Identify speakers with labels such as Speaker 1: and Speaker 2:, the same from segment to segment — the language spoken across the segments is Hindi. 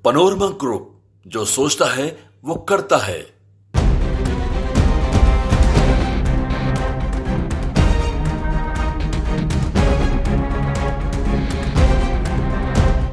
Speaker 1: पनोरमा ग्रुप, जो सोचता है वो करता है।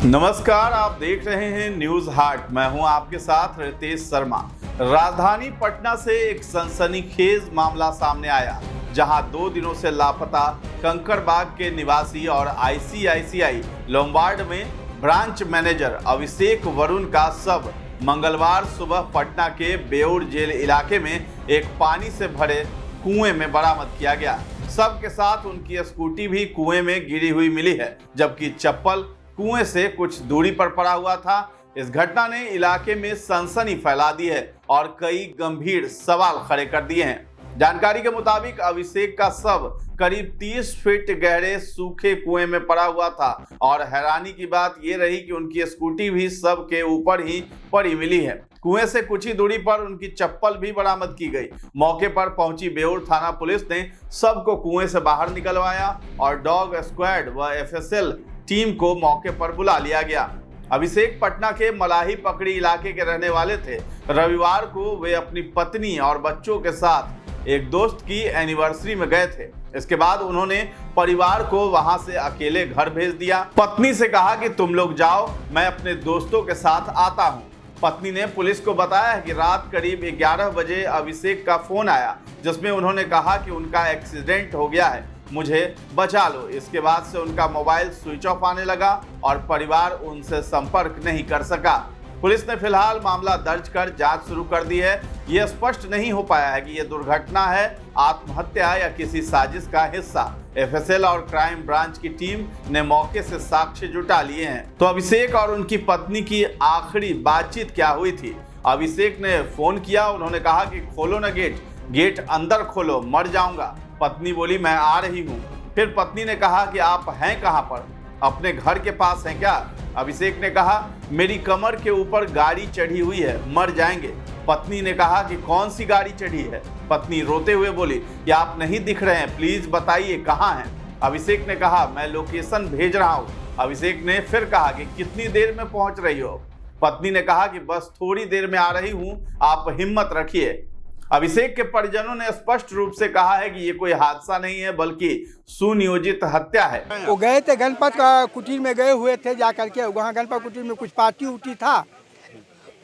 Speaker 2: नमस्कार, आप देख रहे हैं न्यूज हाट। मैं हूं आपके साथ रितेश शर्मा। राजधानी पटना से एक सनसनीखेज मामला सामने आया, जहां 2 दिनों से लापता कंकड़बाग के निवासी और आईसीआईसीआई लोम्बार्ड में ब्रांच मैनेजर अभिषेक वरुण का शव मंगलवार सुबह पटना के बेउर जेल इलाके में एक पानी से भरे कुएं में बरामद किया गया। शव के साथ उनकी स्कूटी भी कुएं में गिरी हुई मिली है, जबकि चप्पल कुएं से कुछ दूरी पर पड़ा हुआ था। इस घटना ने इलाके में सनसनी फैला दी है और कई गंभीर सवाल खड़े कर दिए हैं। जानकारी के मुताबिक अभिषेक का शव करीब 30 फीट गहरे सूखे कुएं में पड़ा हुआ था और हैरानी की बात यह रही कि उनकी स्कूटी भी शव के ऊपर ही पड़ी मिली है। कुएं से कुछ ही दूरी पर उनकी चप्पल भी बरामद की गई। मौके पर पहुंची बेउर थाना पुलिस ने शव को कुएं से बाहर निकलवाया और डॉग स्क्वाड व एफएसएल टीम को मौके पर बुला लिया गया। अभिषेक पटना के मलाही पकड़ी इलाके के रहने वाले थे। रविवार को वे अपनी पत्नी और बच्चों के साथ एक दोस्त की एनिवर्सरी में गए थे। इसके बाद उन्होंने परिवार को वहां से अकेले घर भेज दिया। पत्नी से कहा कि तुम लोग जाओ, मैं अपने दोस्तों के साथ आता हूं। पत्नी ने पुलिस को बताया कि रात करीब 11 बजे अभिषेक का फोन आया, जिसमें उन्होंने कहा कि उनका एक्सीडेंट हो गया है, मुझे बचा लो। इसके बाद से उनका मोबाइल स्विच ऑफ आने लगा और परिवार उनसे संपर्क नहीं कर सका। पुलिस ने फिलहाल मामला दर्ज कर जांच शुरू कर दी है। यह स्पष्ट नहीं हो पाया है कि यह दुर्घटना है, आत्महत्या या किसी साजिश का हिस्सा। एफएसएल और क्राइम ब्रांच की टीम ने मौके से साक्ष्य जुटा लिए हैं। तो अभिषेक और उनकी पत्नी की आखिरी बातचीत क्या हुई थी? अभिषेक ने फोन किया, उन्होंने कहा कि खोलो ना गेट अंदर खोलो, मर जाऊंगा। पत्नी बोली मैं आ रही हूँ। फिर पत्नी ने कहा कि आप हैं कहाँ पर, अपने घर के पास हैं क्या? अभिषेक ने कहा मेरी कमर के ऊपर गाड़ी चढ़ी हुई है, मर जाएंगे। पत्नी ने कहा कि कौन सी गाड़ी चढ़ी है? पत्नी रोते हुए बोली कि आप नहीं दिख रहे हैं, प्लीज बताइए कहाँ हैं। अभिषेक ने कहा मैं लोकेशन भेज रहा हूँ। अभिषेक ने फिर कहा कि कितनी देर में पहुंच रही हो? पत्नी ने कहा कि बस थोड़ी देर में आ रही हूँ, आप हिम्मत रखिए। अभिषेक के परिजनों ने स्पष्ट रूप से कहा है कि ये कोई हादसा नहीं है, बल्कि सुनियोजित हत्या है।
Speaker 3: वो गए थे गणपत का कुटीर में गए हुए थे, जा करके वहाँ गणपत कुटीर में कुछ पार्टी उटी था,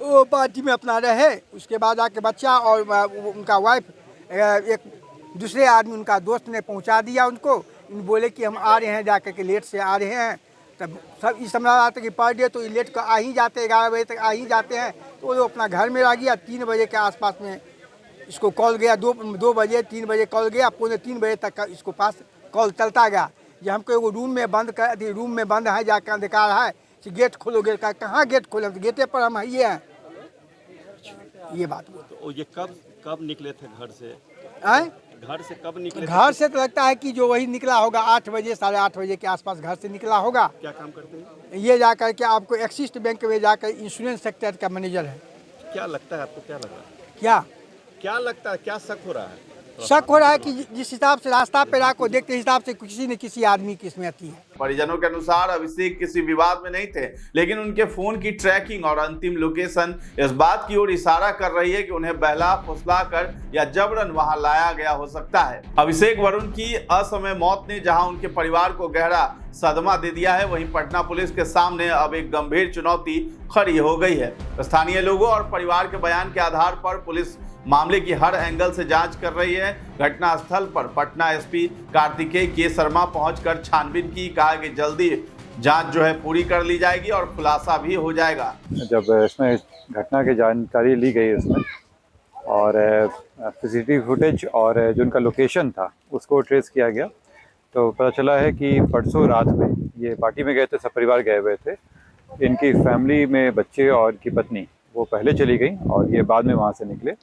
Speaker 3: वो पार्टी में अपना रहे। उसके बाद आके बच्चा और उनका वाइफ, एक दूसरे आदमी उनका दोस्त ने पहुँचा दिया उनको। बोले कि हम आ रहे हैं, जा करके लेट से आ रहे हैं। तब सब इस समझ रहा था कि पर डे तो लेट का आ ही जाते, 11 बजे तक आ ही जाते हैं। तो वो अपना घर में रह गया। 3 बजे के आसपास में इसको कॉल गया, 2 बजे 3 बजे कॉल गया, पौने 3 बजे तक का इसको पास कॉल चलता गया। जब हमको वो रूम में बंद है, जाकर अंधकार है कि गेट खोलो। गेट का कहाँ गेट खोले, तो गेटे पर हम ये हैं। ये बात
Speaker 4: तो ये कब निकले थे घर से? घर से कब निकले?
Speaker 3: घर से तो लगता है कि जो वही निकला होगा 8 बजे 8:30 बजे के आसपास घर से निकला होगा।
Speaker 4: क्या काम करते हैं?
Speaker 3: ये जाकर के आपको एक्सिस बैंक में जाकर इंश्योरेंस सेक्टर का मैनेजर है।
Speaker 4: क्या लगता है आपको, क्या लगा?
Speaker 3: क्या
Speaker 4: लगता है, क्या शक हो रहा है?
Speaker 3: शक हो रहा है कि जिस हिसाब से रास्ता पे राह को देखते हिसाब से किसी न किसी आदमी की इसमें आती है।
Speaker 2: परिजनों के अनुसार अभिषेक किसी विवाद में नहीं थे, लेकिन उनके फोन की ट्रैकिंग और अंतिम लोकेशन इस बात की ओर इशारा कर रही है कि उन्हें बहला फुसला कर या जबरन वहां लाया गया हो सकता है। अभिषेक वरुण की असमय मौत ने जहां उनके परिवार को गहरा सदमा दे दिया है, वहीं पटना पुलिस के सामने अब एक गंभीर चुनौती खड़ी हो गई है। स्थानीय लोगों और परिवार के बयान के आधार पर पुलिस मामले की हर एंगल से जांच कर रही है। घटना स्थल पर पटना एसपी कार्तिकेय के शर्मा पहुंचकर छानबीन की। कहा कि जल्दी जांच जो है पूरी कर ली जाएगी और खुलासा भी हो जाएगा।
Speaker 5: जब इसमें घटना की जानकारी ली गई इसमें और सीसीटीवी फुटेज और जो उनका लोकेशन था उसको ट्रेस किया गया, तो पता चला है कि परसों रात में ये पार्टी में गए थे, सब परिवार गए हुए थे। इनकी फैमिली में बच्चे और इनकी पत्नी वो पहले चली गई और ये बाद में वहाँ से निकले।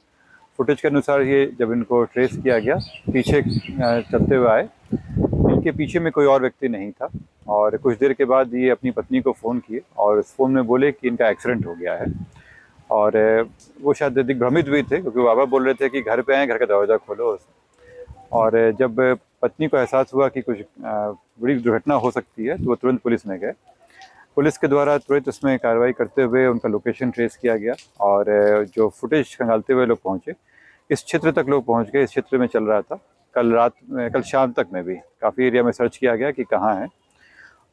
Speaker 5: फुटेज के अनुसार ये जब इनको ट्रेस किया गया, पीछे चलते हुए आए। इनके पीछे में कोई और व्यक्ति नहीं था और कुछ देर के बाद ये अपनी पत्नी को फ़ोन किए और उस फ़ोन में बोले कि इनका एक्सीडेंट हो गया है। और वो शायद दिग्भ्रमित भी थे, क्योंकि बाबा बोल रहे थे कि घर पे आए, घर का दरवाज़ा खोलो। और जब पत्नी को एहसास हुआ कि कुछ बड़ी दुर्घटना हो सकती है, तो वो तुरंत पुलिस में गए। पुलिस के द्वारा तुरंत इसमें कार्रवाई करते हुए उनका लोकेशन ट्रेस किया गया और जो फुटेज खंगालते हुए लोग पहुँचे, इस क्षेत्र तक लोग पहुँच गए। इस क्षेत्र में चल रहा था कल शाम तक में भी काफ़ी एरिया में सर्च किया गया कि कहाँ है,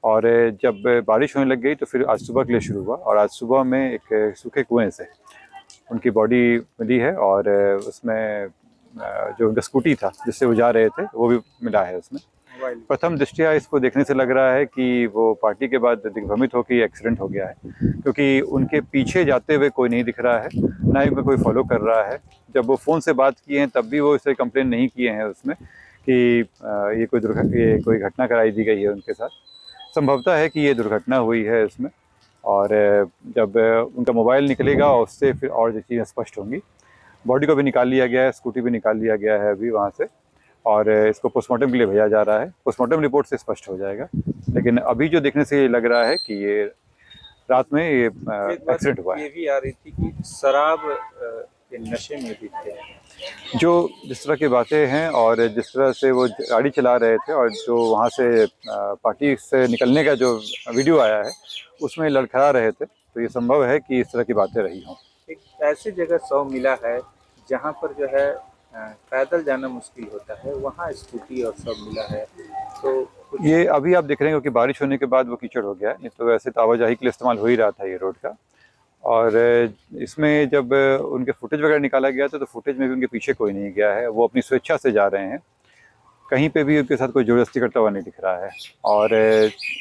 Speaker 5: और जब बारिश होने लग गई तो फिर आज सुबह के लिए शुरू हुआ, और आज सुबह में एक सूखे कुएं से उनकी बॉडी मिली है, और उसमें जो उनका स्कूटी था जिससे वो जा रहे थे वो भी मिला है उसमें। प्रथम दृष्टया इसको देखने से लग रहा है कि वो पार्टी के बाद दिग्भ्रमित होकर एक्सीडेंट हो गया है, क्योंकि उनके पीछे जाते हुए कोई नहीं दिख रहा है, ना ही उनको कोई फॉलो कर रहा है। जब वो फ़ोन से बात किए हैं तब भी वो इसे कंप्लेन नहीं किए हैं उसमें कि ये कोई घटना कराई दी गई है उनके साथ। संभवतः है कि ये दुर्घटना हुई है इसमें, और जब उनका मोबाइल निकलेगा उससे फिर और चीज़ें स्पष्ट होंगी। बॉडी को भी निकाल लिया गया है, स्कूटी भी निकाल लिया गया है अभी वहाँ से, और इसको पोस्टमार्टम के लिए भेजा जा रहा है। पोस्टमार्टम रिपोर्ट से स्पष्ट हो जाएगा, लेकिन अभी जो देखने से ये लग रहा है कि ये रात में ये एक्सीडेंट हुआ है।
Speaker 6: ये भी आ रही थी कि शराब के नशे में भी थे।
Speaker 5: जो जिस तरह की बातें हैं और जिस तरह से वो गाड़ी चला रहे थे, और जो वहाँ से पार्टी से निकलने का जो वीडियो आया है उसमें लड़खड़ा रहे थे, तो ये संभव है कि इस तरह की बातें रही हों।
Speaker 6: एक ऐसी जगह शव मिला है जहाँ पर जो है पैदल जाना मुश्किल होता है, वहाँ स्कूटी और सब मिला है, तो
Speaker 5: ये अभी आप देख रहे हैं क्योंकि बारिश होने के बाद वो कीचड़ हो गया है, नहीं तो वैसे तो आवाजाही के लिए इस्तेमाल हो ही रहा था ये रोड का। और इसमें जब उनके फुटेज वगैरह निकाला गया था तो फुटेज में भी उनके पीछे कोई नहीं गया है, वो अपनी स्वेच्छा से जा रहे हैं, कहीं पे भी उनके साथ कोई ज़बरदस्ती करता हुआ नहीं दिख रहा है। और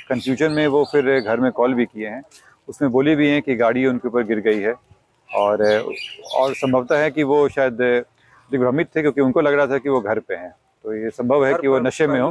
Speaker 5: कन्फ्यूजन में वो फिर घर में कॉल भी किए हैं, उसमें बोली भी हैं कि गाड़ी उनके ऊपर गिर गई है, और संभवतः है कि वो शायद दिग्भ्रमित थे क्योंकि उनको लग रहा था कि वो घर पे हैं, तो ये संभव है कि वो नशे में हो।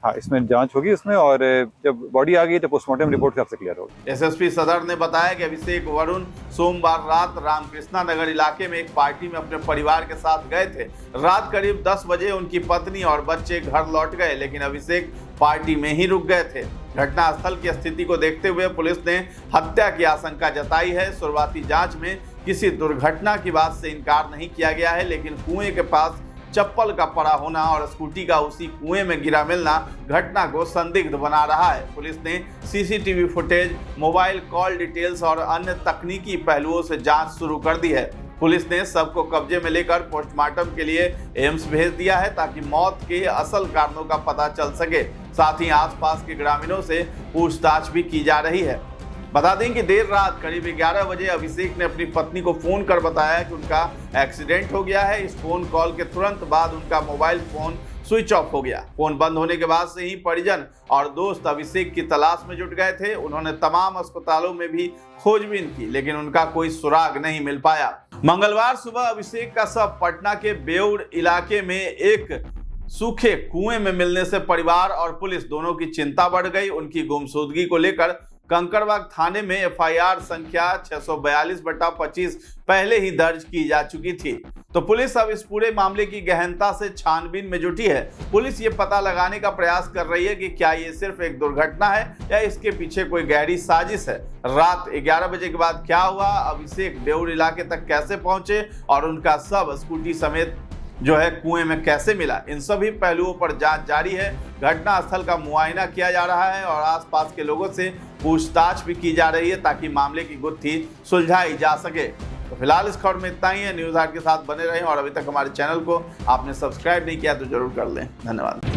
Speaker 5: हाँ, इसमें जांच होगी उसमें, और जब बॉडी आ गई तो पोस्टमार्टम रिपोर्ट आपसे क्लियर होगी।
Speaker 2: एसएसपी सदर ने बताया कि अभिषेक वरुण सोमवार रात रामकृष्णा नगर इलाके में एक पार्टी में अपने परिवार के साथ गए थे। रात करीब 10 बजे उनकी पत्नी और बच्चे घर लौट गए, लेकिन अभिषेक पार्टी में ही रुक गए थे। घटनास्थल की स्थिति को देखते हुए पुलिस ने हत्या की आशंका जताई है। शुरुआती जांच में किसी दुर्घटना की बात से इनकार नहीं किया गया है, लेकिन कुएं के पास चप्पल का पड़ा होना और स्कूटी का उसी कुएं में गिरा मिलना घटना को संदिग्ध बना रहा है। पुलिस ने CCTV footage, mobile call details और अन्य तकनीकी पहलुओं से जांच शुरू कर दी है। पुलिस ने सबको कब्जे में लेकर पोस्टमार्टम के लिए एम्स भेज दिया है ताकि मौत के असल कारणों का पता चल सके। साथ ही आसपास के ग्रामीणों से पूछताछ भी की जा रही है। बता दें कि देर रात करीब 11 बजे अभिषेक ने अपनी पत्नी को फोन कर बताया कि उनका एक्सीडेंट हो गया है। इस फोन कॉल के तुरंत बाद उनका मोबाइल फोन स्विच ऑफ हो गया। फोन बंद होने के बाद से ही परिजन और दोस्त अभिषेक की तलाश में जुट गए थे। उन्होंने तमाम अस्पतालों में भी खोजबीन की, लेकिन उनका कोई सुराग नहीं मिल पाया। मंगलवार सुबह अभिषेक का शव पटना के बेउर इलाके में एक सूखे कुएं में मिलने से परिवार और पुलिस दोनों की चिंता बढ़ गई। उनकी गुमशुदगी को लेकर कंकड़बाग थाने में एफआईआर संख्या 642/25 पहले ही दर्ज की जा चुकी थी। तो पुलिस अब इस पूरे मामले की गहनता से छानबीन में जुटी है। पुलिस ये पता लगाने का प्रयास कर रही है कि क्या ये सिर्फ एक दुर्घटना है या इसके पीछे कोई गहरी साजिश है। रात 11 बजे के बाद क्या हुआ, अभिषेक बेउर इलाके तक कैसे पहुंचे और उनका शव स्कूटी समेत जो है कुएं में कैसे मिला, इन सभी पहलुओं पर जांच जारी है। घटनास्थल का मुआयना किया जा रहा है और आसपास के लोगों से पूछताछ भी की जा रही है ताकि मामले की गुत्थी सुलझाई जा सके। तो फिलहाल इस खबर में इतना ही है। न्यूज़ हाट के साथ बने रहें और अभी तक हमारे चैनल को आपने सब्सक्राइब नहीं किया तो जरूर कर लें। धन्यवाद।